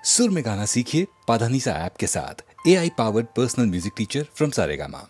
सुर में गाना सीखिए पाधानीसा ऐप के साथ। AI powered personal music teacher from Saregama.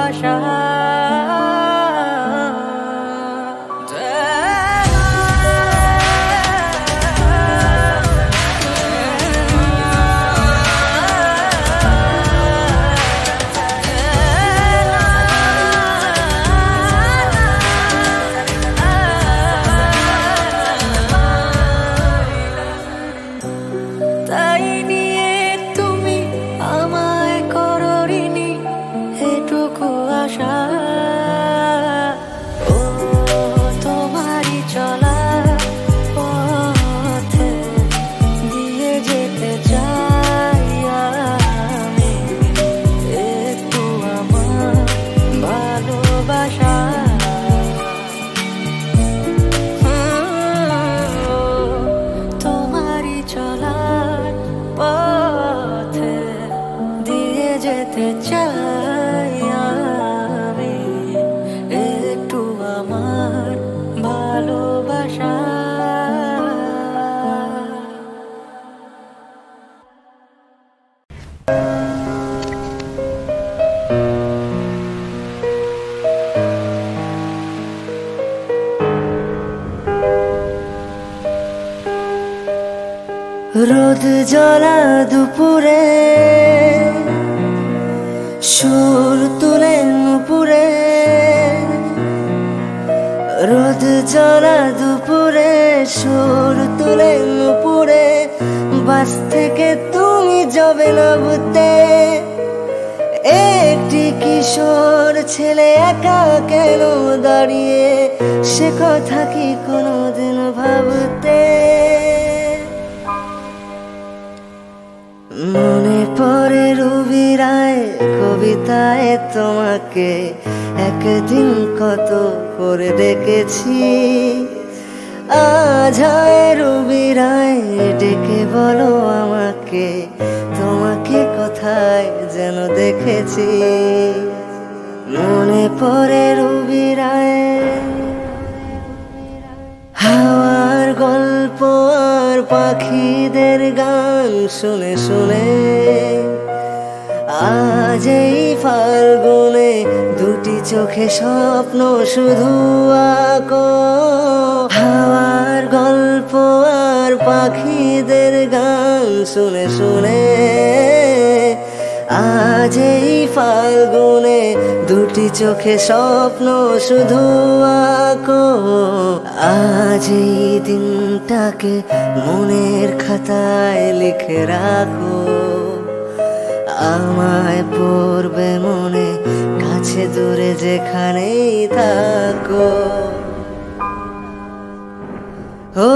ভালোবাসা রোদ জ্বলা দুপুরে সুর তুলে নুপুরে রোদ জ্বলা দুপুরে সুর তুলে নুপুরে বাস থেকে তুমি যাবে না বুঝতে একটি কিশোর ছেলে একা কেন দাঁড়িয়ে সে কথা কি কোনোদিন ভাবতে মনে পড়ে রবি রায় কবিতায় তোমাকে একদিন কত করে দেখেছি আজ হয় রবি রায় ডেকে বলো আমাকে তোমাকে কোথায় যেন দেখেছি মনে পড়ে রবি রায় হাওয়ার গল্প আর পাখিদের গান শুনে শুনে আজ এই ফাল্গুনে দুটি চোখে স্বপ্ন শুধু আঁকো হাওয়ার গল্প আর পাখিদের গান শুনে শুনে আজ এই ফাল্গুনে দুটি চোখে স্বপ্ন শুধু আঁকো আজ এই দিনটাকে মনের খাতায় লিখে রাখো আমায় পড়বে মনে কাছে দূরে যেখানেই থাকো ও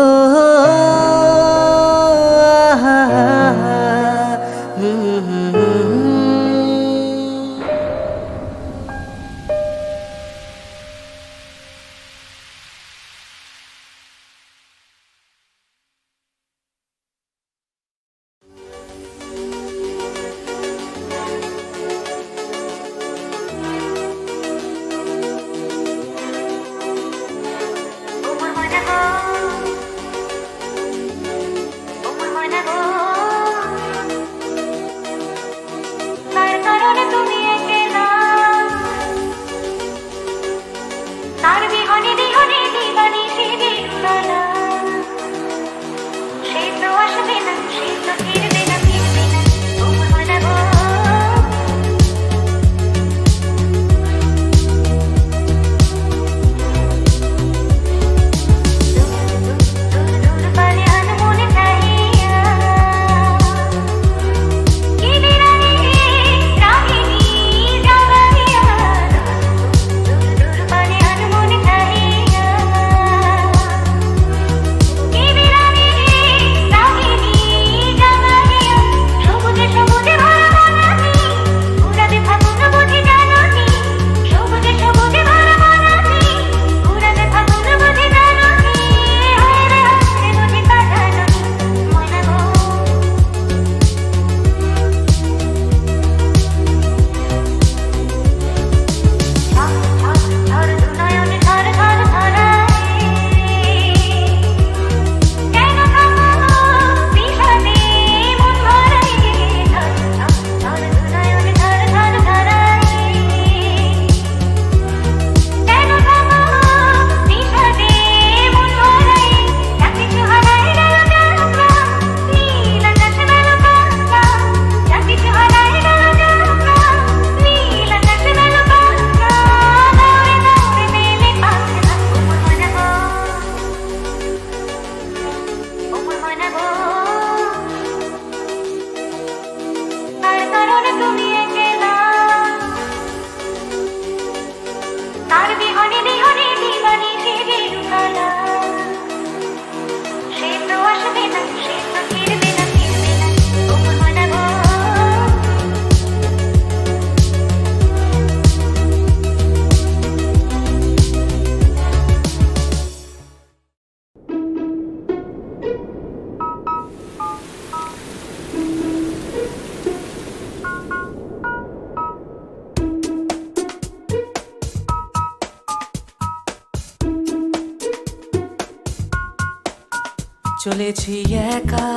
চলেছি একা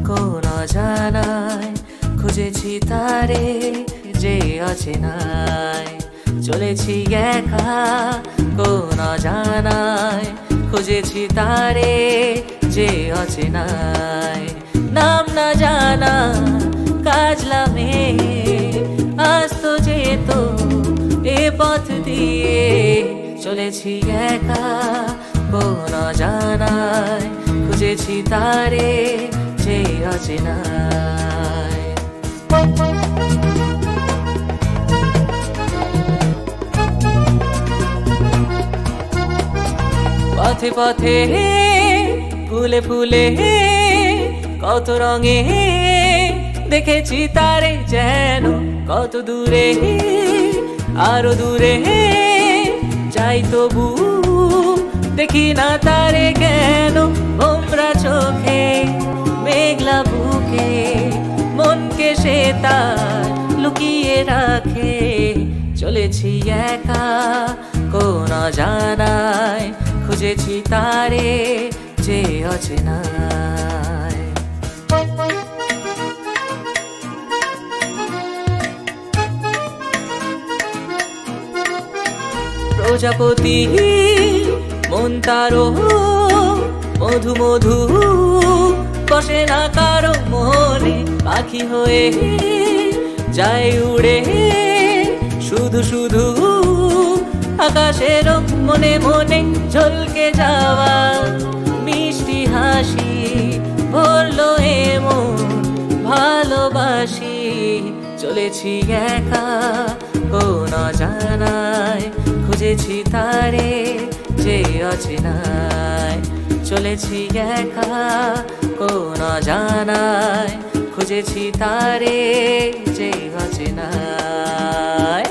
কোন অজানায়, খুঁজেছি তারে যে অচেনায়। চলেছি একা কোন অজানায়, খুঁজেছি তারে যে অচেনায়। নাম না জানা কাজলা মেয়ে আসতো যেত এ পথ দিয়ে। চলেছি একা কোন অজানায়, খুঁজেছি তারে যে অচেনায়। পথে পথে ফুলে ফুলে কত রঙে দেখেছি তারে যেন কত দূরে, আরো দূরে যাই তবু দেখি না তারে কেন। ভোমরা চোখে মেঘলা বুকে মনকে সে তার লুকিয়ে রাখে। চলেছি একা কোন অজানায়, খুঁজেছি তারে যে অচেনায়। প্রজাপতি মন তারো মধু মধু বসে না কারো মনে, পাখি হয়ে যায় উড়ে শুধু শুধু আকাশের মনে মনে। ঝলকে যাওয়া মিষ্টি হাসি বললো এমন ভালোবাসি। চলেছি একা কোন অজানায়, খুঁজেছি তারে যে অচেনায়। চলেছি একা কোন অজানায়, খুঁজেছি তারে যে অচেনায়।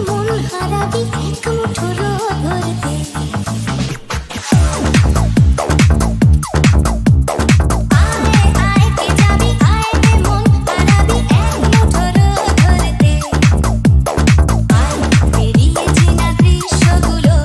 মন হারাবি এক মুঠো ধরতে, দৃশ্যগুলো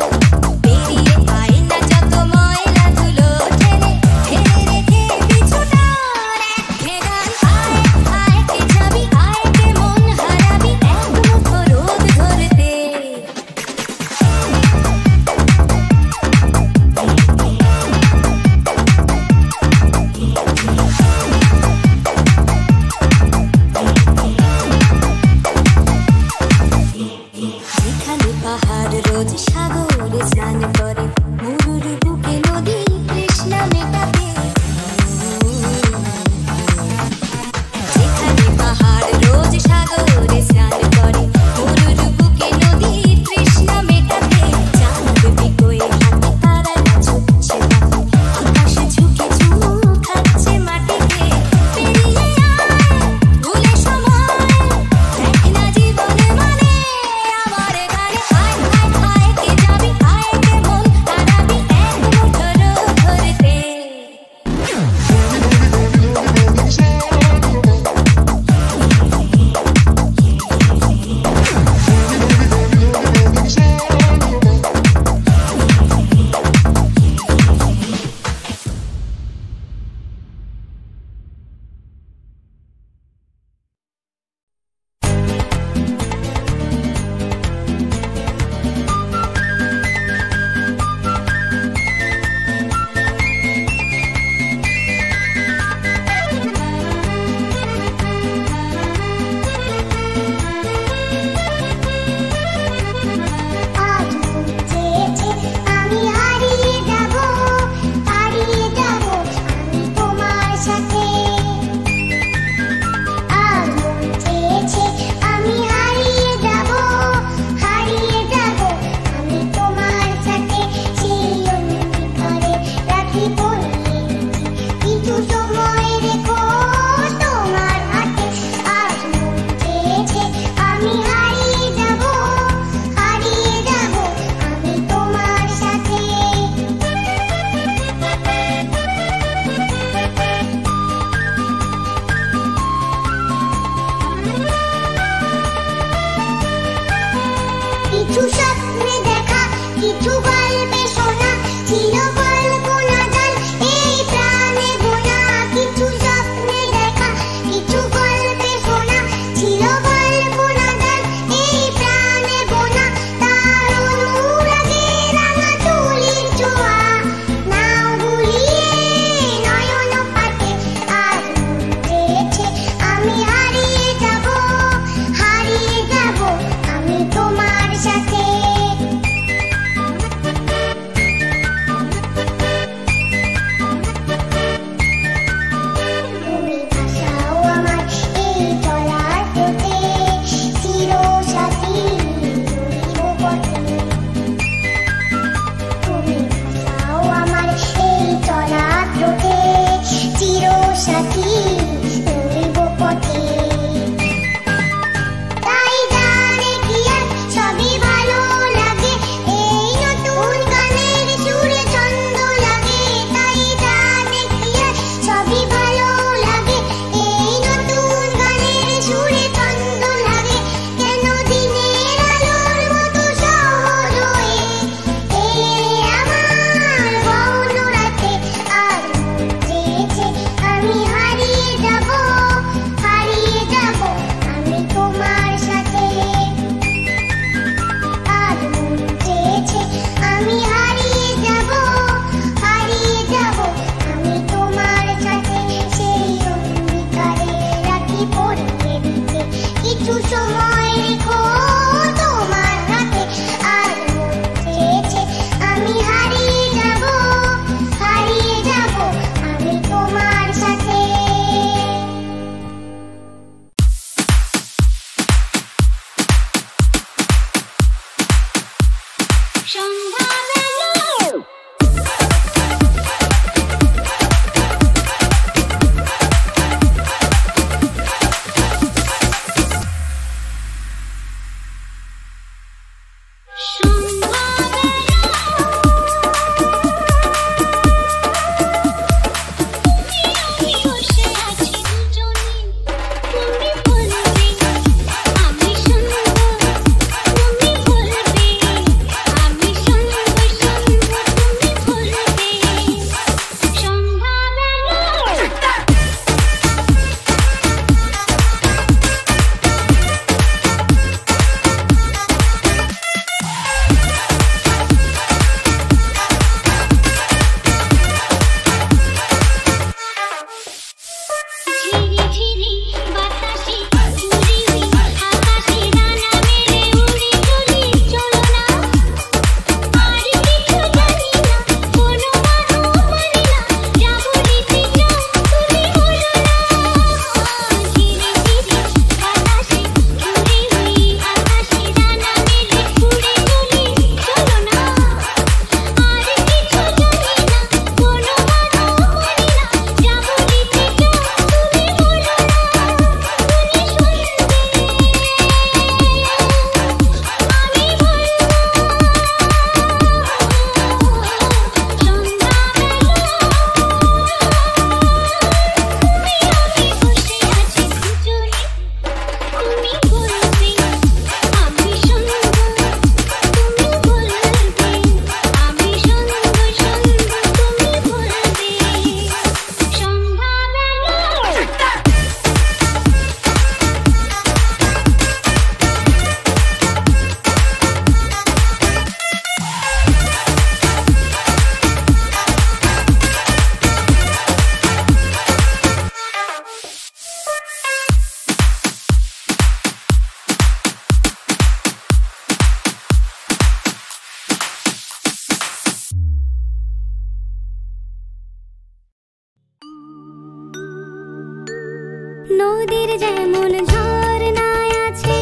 যেমন ঝর্ণায় আছে,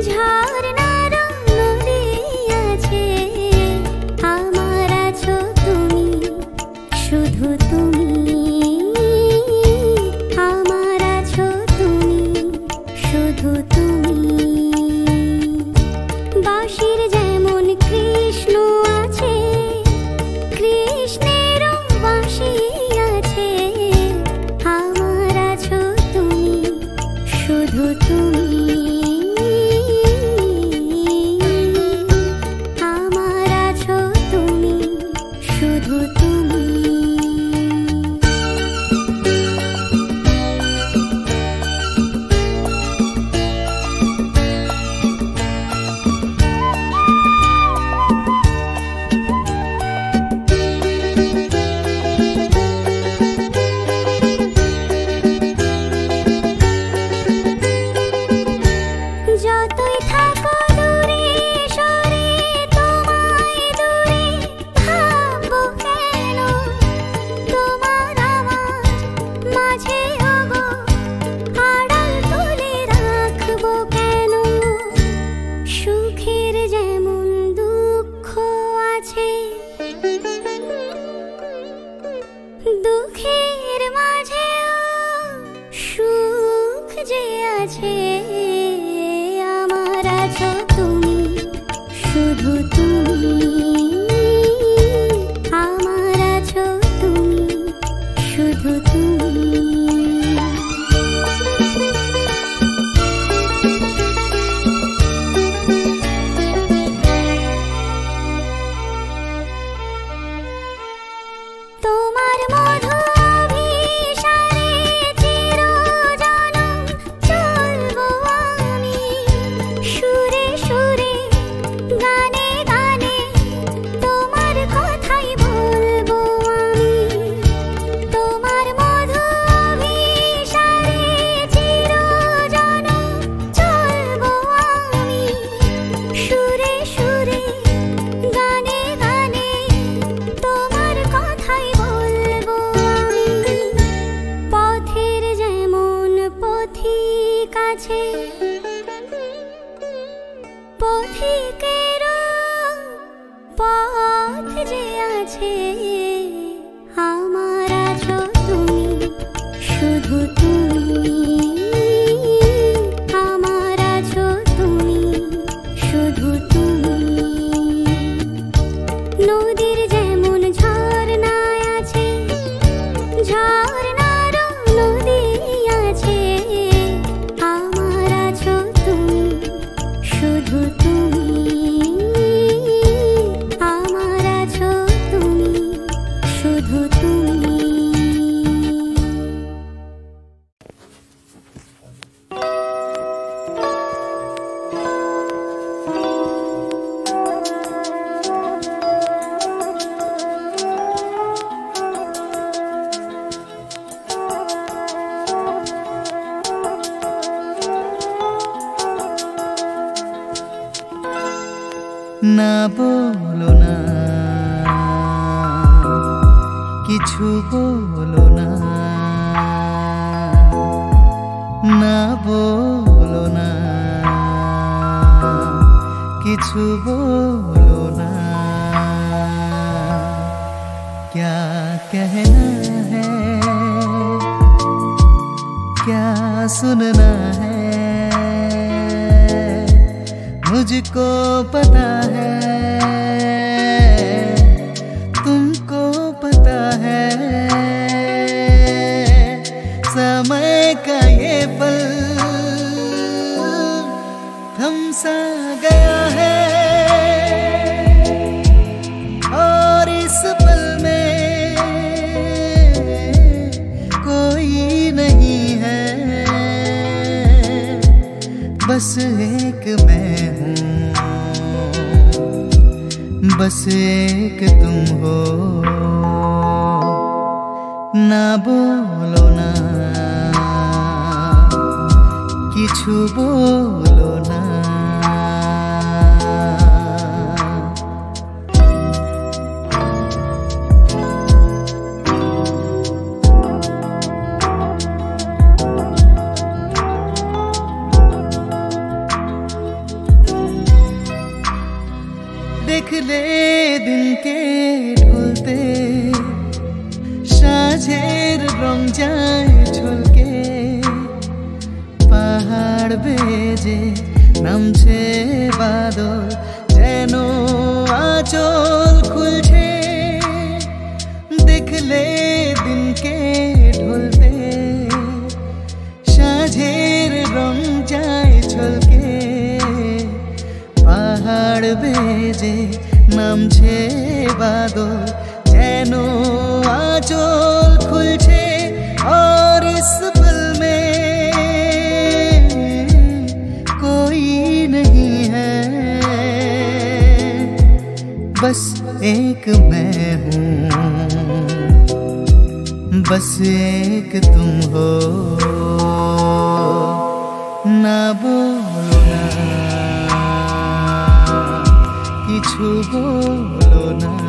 ঝর্ণার নদী আছে, আমার আছো তুমি, শুধু তুমি, আমার আছো তুমি, শুধু তুমি। বাঁশির যেমন কৃষ্ণ আছে, কৃষ্ণেরও বাঁশি আছে, আমার আছো তুমি, শুধু তুমি, আমার আছো তুমি, শুধু তুমি। যতই থাকো দূরে সরে, তোমায় দূরে ভাববো কেন, তোমার আমার মাঝে ওগো আড়াল তুলে রাখবো কেন। সুখের যেমন দুঃখ আছে, দুঃখের মাঝেও সুখ যে আছে, আমার আছো তুমি, শুধু তুমি, আমার আছো তুমি, শুধু তুমি। তোমার মধু অভিসারে চিরজনম চলবো আমি, সুরে সুরে গানে গানে তোমার কথাই বলবো আমি। তোমার মধু অভিসারে চিরজনম চলবো আমি, সুরে সুরে গানে গানে তোমার কথাই বলবো আমি। পথের যেমন পথিক আছে, পথিকেরও পথ যে আছে, আমার আছো তুমি, শুধু তুমি, আমার আছো তুমি, শুধু তুমি। নদীর যেমন ঝর্ণায় আছে, ঝর্ণার নদী আছে, আমার আছো তুমি, শুধু তুমি, আমার আছো তুমি, শুধু তুমি। না বলো না, কিছু বলো না, না বলো না, কিছু বলো না। क्या कहना है, क्या सुनना है, मुझको पता है, तुमको पता है। समय का ये पल थम सा गया है, और इस पल में कोई नहीं है, बस एक मैं हूँ, बस एक तुम हो। ना बोलो ना, কিছু বলো না। দিনকে ঢলতে সাঁঝের রং যায় ঝলকে পাহাড় বেজে নামছে বাদল যেন আঁচল খুলছে দেখলে দিনকে ঢলতে সাঁঝের রং যায় ঝলকে পাহাড় বেজে নামছে বাদল যেন आंचल खुलছে और इस पल में कोई नहीं है बस एक मैं हूँ बस एक तुम हो ना बोलो ना किछु बोलो ना